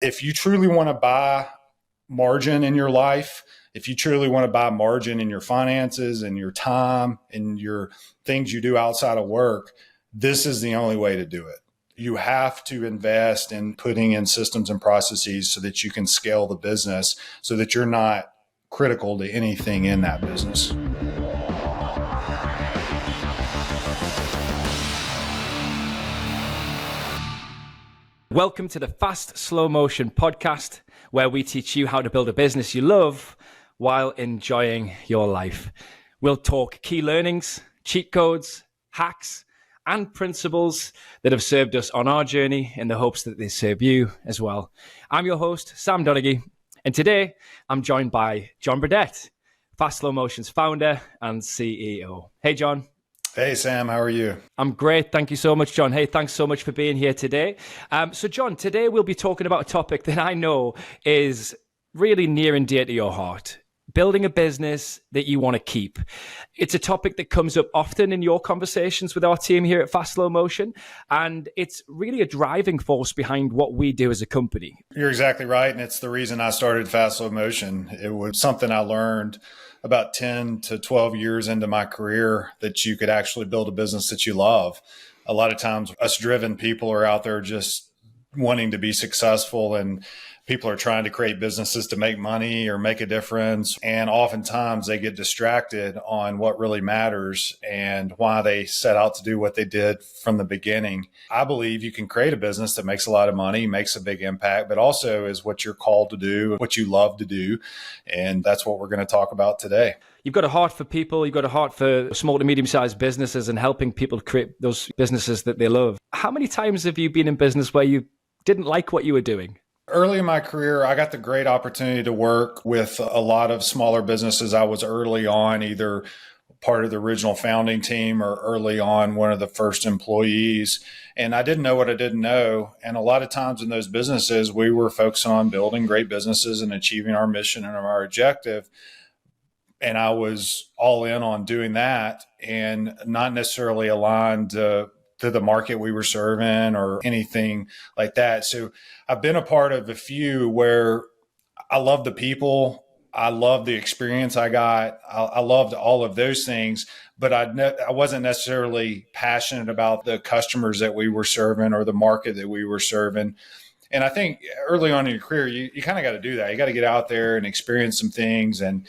If you truly want to buy margin in your life, if you truly want to buy margin in your finances and your time and your things you do outside of work, this is the only way to do it. You have to invest in putting in systems and processes so that you can scale the business so that you're not critical to anything in that business. Welcome to the Fast Slow Motion podcast, where we teach you how to build a business you love while enjoying your life. We'll talk key learnings, cheat codes, hacks, and principles that have served us on our journey in the hopes that they serve you as well. I'm your host, Sam Donaghey, and today I'm joined by John Burdett, Fast Slow Motion's founder and CEO. Hey, John. Hey, Sam, how are you? I'm great. Thank you so much, John. Hey, thanks so much for being here today. So, John, today we'll be talking about a topic that I know is really near and dear to your heart. Building a business that you want to keep. It's a topic that comes up often in your conversations with our team here at Fast Slow Motion, and it's really a driving force behind what we do as a company. You're exactly right, and it's the reason I started Fast Slow Motion. It was something I learned about 10 to 12 years into my career that you could actually build a business that you love. A lot of times us driven people are out there just wanting to be successful, and people are trying to create businesses to make money or make a difference. And oftentimes they get distracted on what really matters and why they set out to do what they did from the beginning. I believe you can create a business that makes a lot of money, makes a big impact, but also is what you're called to do, what you love to do. And that's what we're going to talk about today. You've got a heart for people. You've got a heart for small to medium-sized businesses and helping people create those businesses that they love. How many times have you been in business where you didn't like what you were doing? Early in my career, I got the great opportunity to work with a lot of smaller businesses. I was early on either part of the original founding team or early on one of the first employees. And I didn't know what I didn't know. And a lot of times in those businesses, we were focusing on building great businesses and achieving our mission and our objective. And I was all in on doing that and not necessarily aligned to the market we were serving or anything like that. So I've been a part of a few where I love the people. I love the experience I got. I loved all of those things, but I wasn't necessarily passionate about the customers that we were serving or the market that we were serving. And I think early on in your career, you kind of got to do that. You got to get out there and experience some things and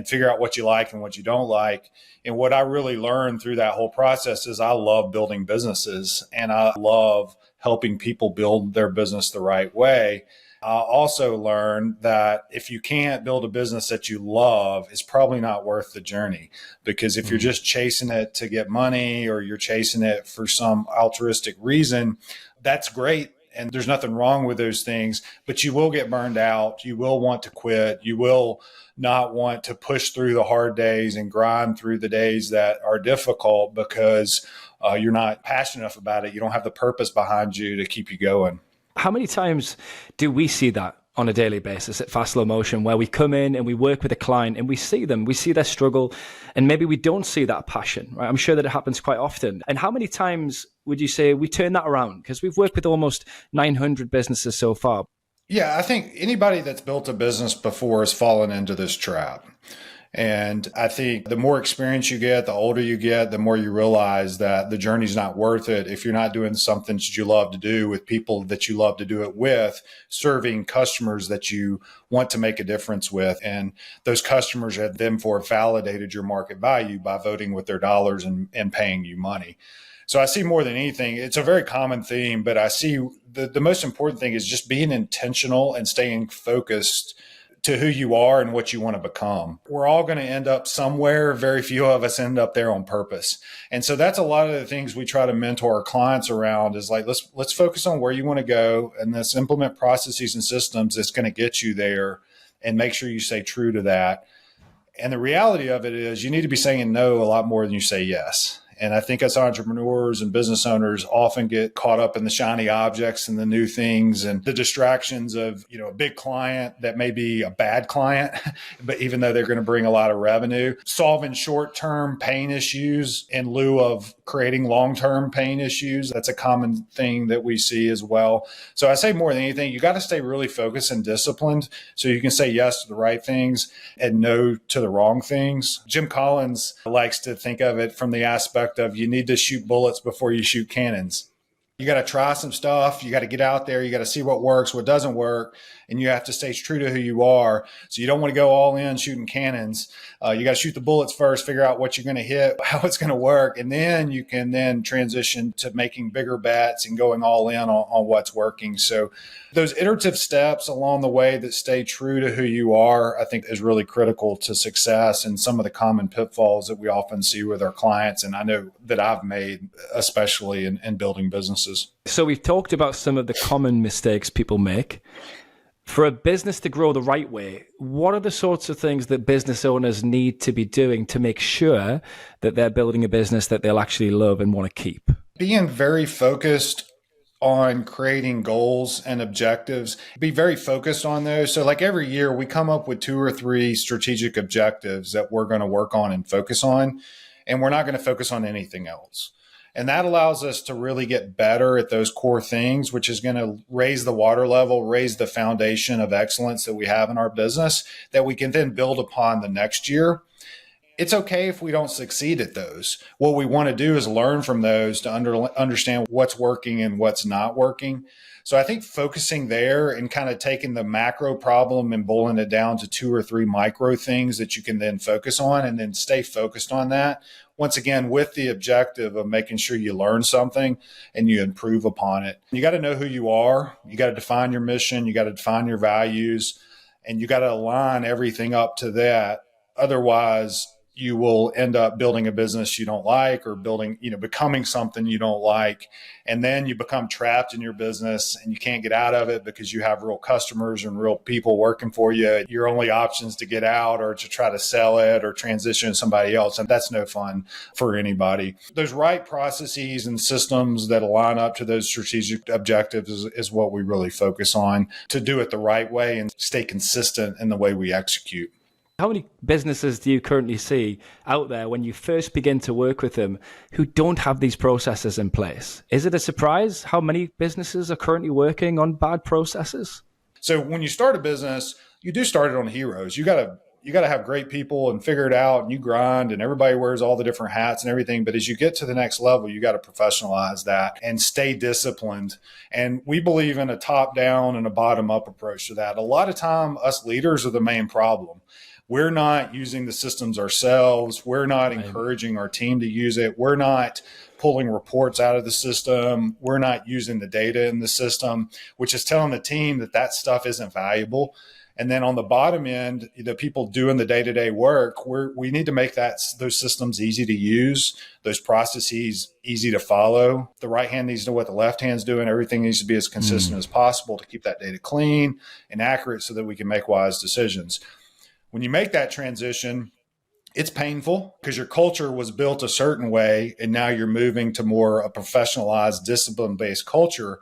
figure out what you like and what you don't like. And what I really learned through that whole process is I love building businesses and I love helping people build their business the right way. I also learned that if you can't build a business that you love, it's probably not worth the journey. Because if you're just chasing it to get money or you're chasing it for some altruistic reason, that's great. And there's nothing wrong with those things, but you will get burned out. You will want to quit. You will not want to push through the hard days and grind through the days that are difficult because you're not passionate enough about it. You don't have the purpose behind you to keep you going. How many times do we see that on a daily basis at Fast Slow Motion, where we come in and we work with a client and we see them, we see their struggle, and maybe we don't see that passion, right? I'm sure that it happens quite often. And how many times would you say we turn that around? Because we've worked with almost 900 businesses so far. Yeah, I think anybody that's built a business before has fallen into this trap. And I think the more experience you get, the older you get, the more you realize that the journey's not worth it if you're not doing something that you love to do with people that you love to do it with, serving customers that you want to make a difference with. And those customers have then validated your market value by voting with their dollars and paying you money. So I see more than anything, it's a very common theme, but I see the most important thing is just being intentional and staying focused to who you are and what you want to become. We're all going to end up somewhere. Very few of us end up there on purpose. And so that's a lot of the things we try to mentor our clients around is like, let's focus on where you want to go and let's implement processes and systems that's going to get you there and make sure you stay true to that. And the reality of it is you need to be saying no a lot more than you say yes. And I think as entrepreneurs and business owners often get caught up in the shiny objects and the new things and the distractions of, a big client that may be a bad client, but even though they're going to bring a lot of revenue, solving short-term pain issues in lieu of creating long-term pain issues. That's a common thing that we see as well. So I say more than anything, you got to stay really focused and disciplined so you can say yes to the right things and no to the wrong things. Jim Collins likes to think of it from the aspect of you need to shoot bullets before you shoot cannons. You got to try some stuff. You got to get out there. You got to see what works, what doesn't work. And you have to stay true to who you are. So you don't want to go all in shooting cannons. You got to shoot the bullets first, figure out what you're going to hit, how it's going to work. And then you can then transition to making bigger bets and going all in on what's working. So those iterative steps along the way that stay true to who you are, I think is really critical to success and some of the common pitfalls that we often see with our clients. And I know that I've made, especially in building businesses. So we've talked about some of the common mistakes people make. For a business to grow the right way, what are the sorts of things that business owners need to be doing to make sure that they're building a business that they'll actually love and want to keep? Being very focused on creating goals and objectives, be very focused on those. So like every year we come up with 2 or 3 strategic objectives that we're going to work on and focus on, and we're not going to focus on anything else. And that allows us to really get better at those core things, which is going to raise the water level, raise the foundation of excellence that we have in our business that we can then build upon the next year. It's okay if we don't succeed at those. What we want to do is learn from those to understand what's working and what's not working. So I think focusing there and kind of taking the macro problem and boiling it down to 2 or 3 micro things that you can then focus on and then stay focused on that. Once again, with the objective of making sure you learn something and you improve upon it. You got to know who you are. You got to define your mission. You got to define your values, and you got to align everything up to that. Otherwise, you will end up building a business you don't like or becoming something you don't like. And then you become trapped in your business and you can't get out of it because you have real customers and real people working for you. Your only options to get out or to try to sell it or transition to somebody else. And that's no fun for anybody. Those right processes and systems that align up to those strategic objectives is what we really focus on to do it the right way and stay consistent in the way we execute. How many businesses do you currently see out there when you first begin to work with them who don't have these processes in place? Is it a surprise how many businesses are currently working on bad processes? So when you start a business, you do start it on heroes. You got to have great people and figure it out, and you grind, and everybody wears all the different hats and everything. But as you get to the next level, you got to professionalize that and stay disciplined. And we believe in a top down and a bottom up approach to that. A lot of time, us leaders are the main problem. We're not using the systems ourselves. We're not encouraging our team to use it. We're not pulling reports out of the system. We're not using the data in the system, which is telling the team that stuff isn't valuable. And then on the bottom end, the people doing the day-to-day work, we need to make those systems easy to use, those processes easy to follow. The right hand needs to know what the left hand's doing. Everything needs to be as consistent as possible to keep that data clean and accurate so that we can make wise decisions. When you make that transition, it's painful because your culture was built a certain way, and now you're moving to more a professionalized, discipline-based culture.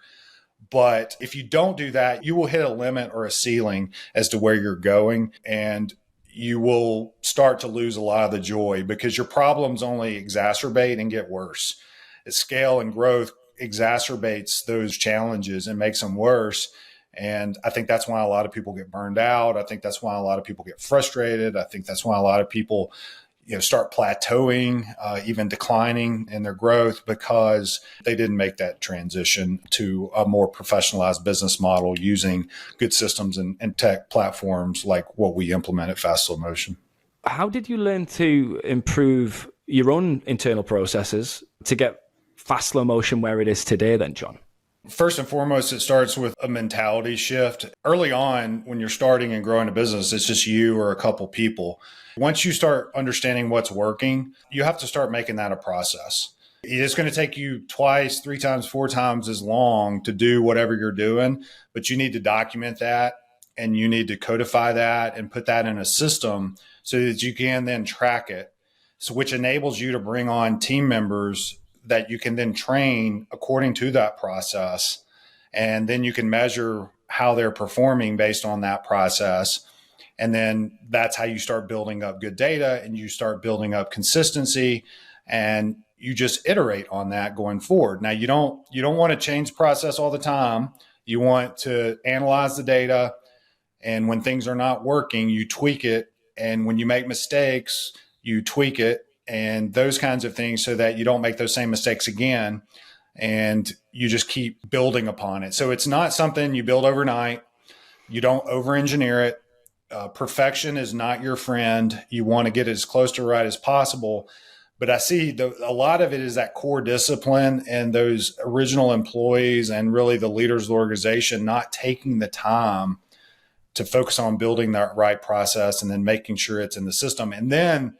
But if you don't do that, you will hit a limit or a ceiling as to where you're going, and you will start to lose a lot of the joy because your problems only exacerbate and get worse. Scale and growth exacerbates those challenges and makes them worse. And I think that's why a lot of people get burned out. I think that's why a lot of people get frustrated. I think that's why a lot of people, start plateauing, even declining in their growth because they didn't make that transition to a more professionalized business model using good systems and tech platforms like what we implement at Fast Slow Motion. How did you learn to improve your own internal processes to get Fast Slow Motion where it is today then, John? First and foremost, it starts with a mentality shift. Early on, when you're starting and growing a business, it's just you or a couple people. Once you start understanding what's working, you have to start making that a process. It's going to take you 2x, 3x, 4x as long to do whatever you're doing, but you need to document that and you need to codify that and put that in a system so that you can then track it So which enables you to bring on team members that you can then train according to that process. And then you can measure how they're performing based on that process. And then that's how you start building up good data and you start building up consistency, and you just iterate on that going forward. Now you don't want to change the process all the time. You want to analyze the data, and when things are not working, you tweak it. And when you make mistakes, you tweak it, and those kinds of things, so that you don't make those same mistakes again. And you just keep building upon it. So it's not something you build overnight. You don't over-engineer it. Perfection is not your friend. You want to get as close to right as possible. But I see a lot of it is that core discipline and those original employees and really the leaders of the organization not taking the time to focus on building that right process and then making sure it's in the system. And then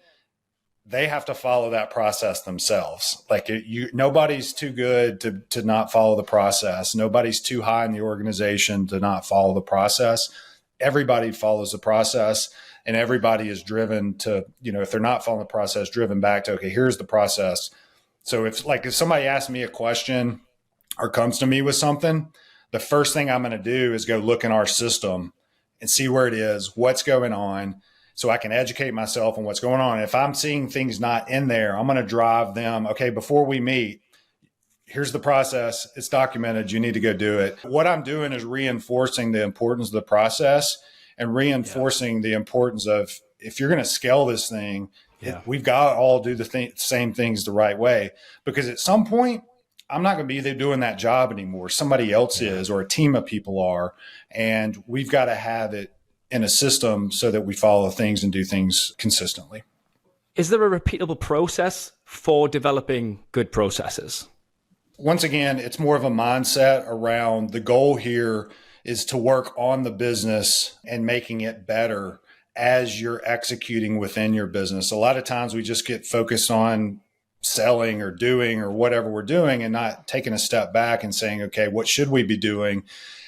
they have to follow that process themselves. Like nobody's too good to not follow the process. Nobody's too high in the organization to not follow the process. Everybody follows the process, and everybody is driven to, if they're not following the process, driven back to, okay, here's the process. So if somebody asks me a question or comes to me with something, the first thing I'm going to do is go look in our system and see where it is, what's going on, so I can educate myself on what's going on. If I'm seeing things not in there, I'm going to drive them, okay, before we meet, here's the process. It's documented. You need to go do it. What I'm doing is reinforcing the importance of the process and reinforcing the importance of, if you're going to scale this thing, we've got to all do the same things the right way. Because at some point, I'm not going to be there doing that job anymore. Somebody else is, or a team of people are. And we've got to have it in a system so that we follow things and do things consistently. Is there a repeatable process for developing good processes? Once again, it's more of a mindset around the goal here is to work on the business and making it better as you're executing within your business. A lot of times we just get focused on selling or doing or whatever we're doing and not taking a step back and saying, okay, what should we be doing?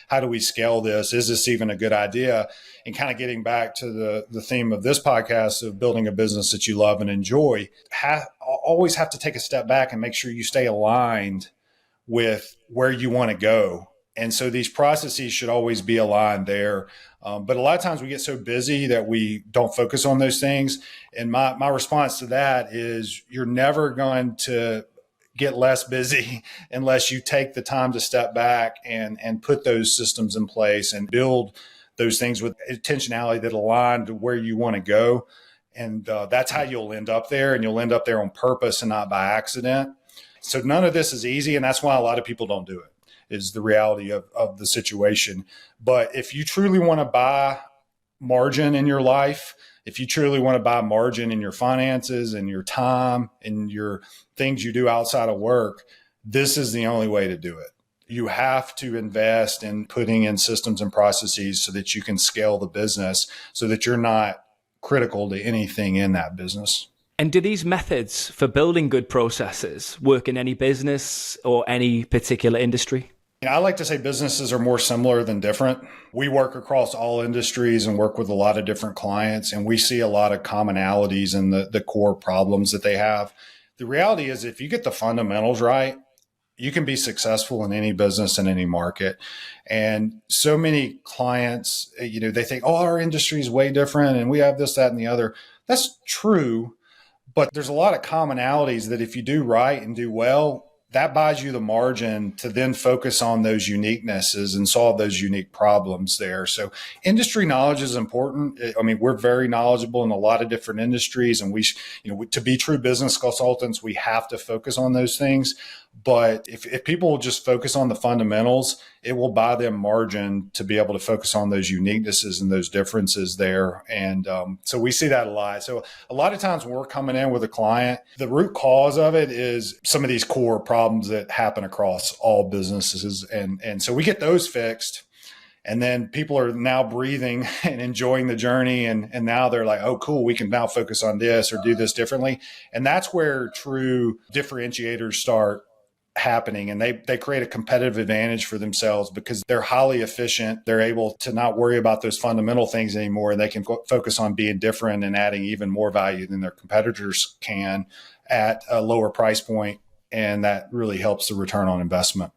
How do we scale this? Is this even a good idea? And kind of getting back to the theme of this podcast of building a business that you love and enjoy, always have to take a step back and make sure you stay aligned with where you want to go. And so these processes should always be aligned there. But a lot of times we get so busy that we don't focus on those things. And my response to that is, you're never going to get less busy unless you take the time to step back and put those systems in place and build those things with intentionality that align to where you want to go. And that's how you'll end up there, and you'll end up there on purpose and not by accident. So none of this is easy, and that's why a lot of people don't do it, is the reality of the situation. But if you truly want to buy margin in your life, if you truly want to buy margin in your finances and your time and your things you do outside of work, this is the only way to do it. You have to invest in putting in systems and processes so that you can scale the business, so that you're not critical to anything in that business. And do these methods for building good processes work in any business or any particular industry? I like to say businesses are more similar than different. We work across all industries and work with a lot of different clients, and we see a lot of commonalities in the core problems that they have. The reality is, if you get the fundamentals right, you can be successful in any business in any market. And so many clients, they think, oh, our industry is way different and we have this, that, and the other. That's true. But there's a lot of commonalities that if you do right and do well, that buys you the margin to then focus on those uniquenesses and solve those unique problems there. So industry knowledge is important. I mean, we're very knowledgeable in a lot of different industries, and to be true business consultants, we have to focus on those things. But if people will just focus on the fundamentals, it will buy them margin to be able to focus on those uniquenesses and those differences there. And so we see that a lot. So a lot of times when we're coming in with a client, the root cause of it is some of these core problems that happen across all businesses. And so we get those fixed. And then people are now breathing and enjoying the journey. And now they're like, oh, cool, we can now focus on this or do this differently. And that's where true differentiators start happening, and they create a competitive advantage for themselves because they're highly efficient. They're able to not worry about those fundamental things anymore, and they can focus on being different and adding even more value than their competitors can at a lower price point. And that really helps the return on investment.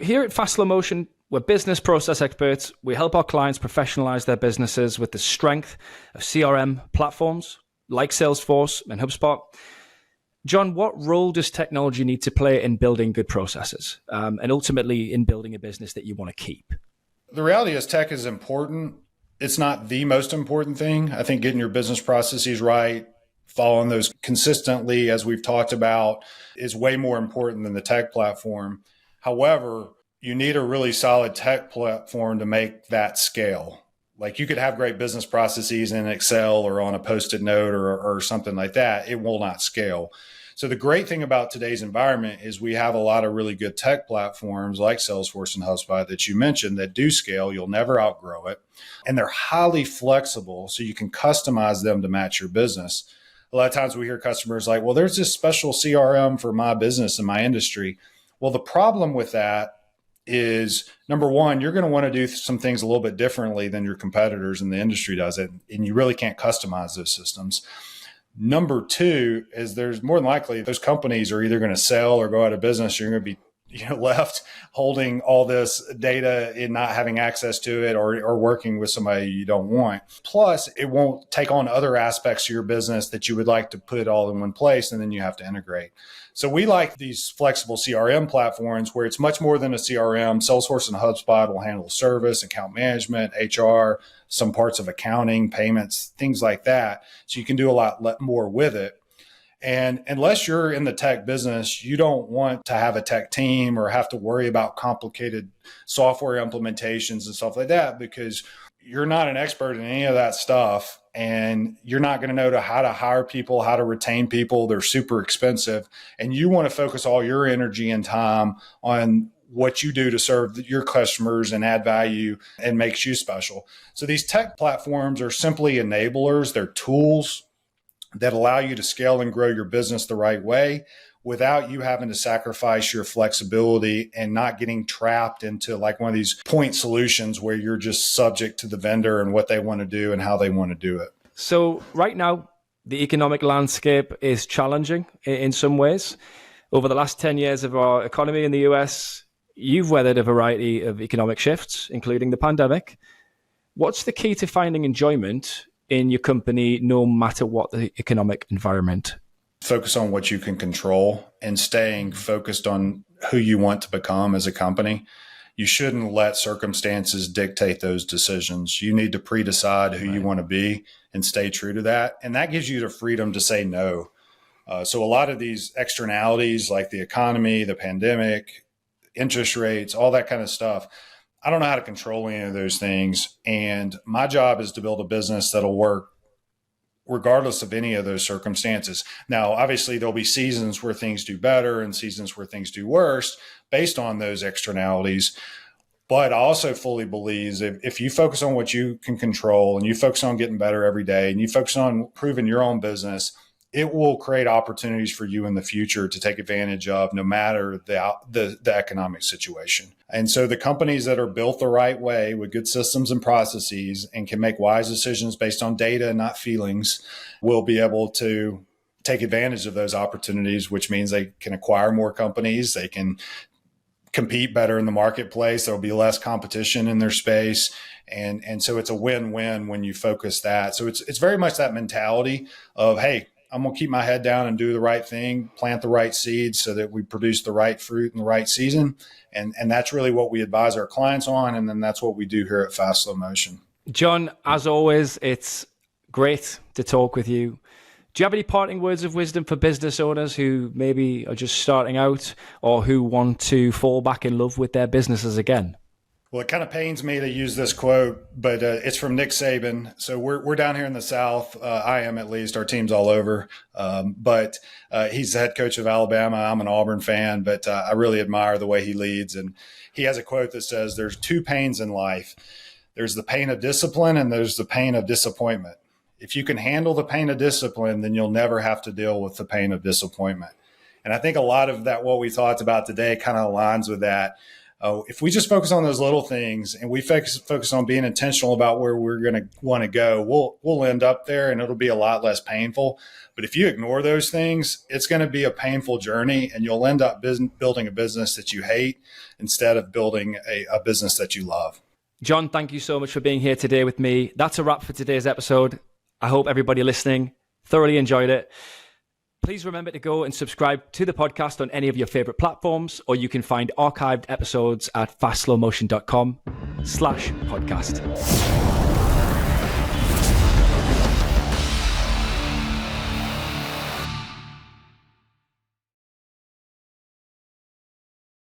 Here at Fast Slow Motion, we're business process experts. We help our clients professionalize their businesses with the strength of CRM platforms like Salesforce and HubSpot. John, what role does technology need to play in building good processes and ultimately in building a business that you want to keep? The reality is tech is important. It's not the most important thing. I think getting your business processes right, following those consistently, as we've talked about, is way more important than the tech platform. However, you need a really solid tech platform to make that scale. Like you could have great business processes in Excel or on a Post-it note or something like that. It will not scale. So the great thing about today's environment is we have a lot of really good tech platforms like Salesforce and HubSpot that you mentioned that do scale. You'll never outgrow it. And they're highly flexible, so you can customize them to match your business. A lot of times we hear customers like, well, there's this special CRM for my business and my industry. Well, the problem with that is, number one, you're going to want to do some things a little bit differently than your competitors in the industry does it, and you really can't customize those systems. Number two is there's more than likely those companies are either going to sell or go out of business. You're going to be left holding all this data and not having access to it or working with somebody you don't want. Plus, it won't take on other aspects of your business that you would like to put all in one place, and then you have to integrate. So we like these flexible CRM platforms where it's much more than a CRM. Salesforce and HubSpot will handle service, account management, HR, some parts of accounting, payments, things like that. So you can do a lot more with it. And unless you're in the tech business, you don't want to have a tech team or have to worry about complicated software implementations and stuff like that, because you're not an expert in any of that stuff. And you're not going to know how to hire people, how to retain people. They're super expensive. And you want to focus all your energy and time on what you do to serve your customers and add value and makes you special. So these tech platforms are simply enablers. They're tools that allow you to scale and grow your business the right way without you having to sacrifice your flexibility and not getting trapped into like one of these point solutions where you're just subject to the vendor and what they want to do and how they want to do it. So right now, the economic landscape is challenging in some ways. Over the last 10 years of our economy in the US, you've weathered a variety of economic shifts, including the pandemic. What's the key to finding enjoyment in your company, no matter what the economic environment? Focus on what you can control and staying focused on who you want to become as a company. You shouldn't let circumstances dictate those decisions. You need to pre-decide who you want to be and stay true to that. And that gives you the freedom to say no. So a lot of these externalities like the economy, the pandemic, interest rates, all that kind of stuff, I don't know how to control any of those things. And my job is to build a business that'll work regardless of any of those circumstances. Now, obviously, there'll be seasons where things do better and seasons where things do worse based on those externalities. But I also fully believe if you focus on what you can control and you focus on getting better every day and you focus on improving your own business, it will create opportunities for you in the future to take advantage of no matter the economic situation. And so the companies that are built the right way with good systems and processes and can make wise decisions based on data and not feelings will be able to take advantage of those opportunities, which means they can acquire more companies. They can compete better in the marketplace. There'll be less competition in their space. And so it's a win-win when you focus that. So it's very much that mentality of, hey, I'm going to keep my head down and do the right thing, plant the right seeds so that we produce the right fruit in the right season. And that's really what we advise our clients on. And then that's what we do here at Fast Slow Motion. John, as always, it's great to talk with you. Do you have any parting words of wisdom for business owners who maybe are just starting out or who want to fall back in love with their businesses again? Well, it kind of pains me to use this quote, but it's from Nick Saban. So we're down here in the South. I am, at least. Our team's all over. But he's the head coach of Alabama. I'm an Auburn fan, but I really admire the way he leads. And he has a quote that says, there's two pains in life. There's the pain of discipline and there's the pain of disappointment. If you can handle the pain of discipline, then you'll never have to deal with the pain of disappointment. And I think a lot of that, what we talked about today, kind of aligns with that. If we just focus on those little things and we focus on being intentional about where we're going to want to go, we'll end up there and it'll be a lot less painful. But if you ignore those things, it's going to be a painful journey and you'll end up building a business that you hate instead of building a business that you love. John, thank you so much for being here today with me. That's a wrap for today's episode. I hope everybody listening thoroughly enjoyed it. Please remember to go and subscribe to the podcast on any of your favorite platforms, or you can find archived episodes at fastslowmotion.com/podcast.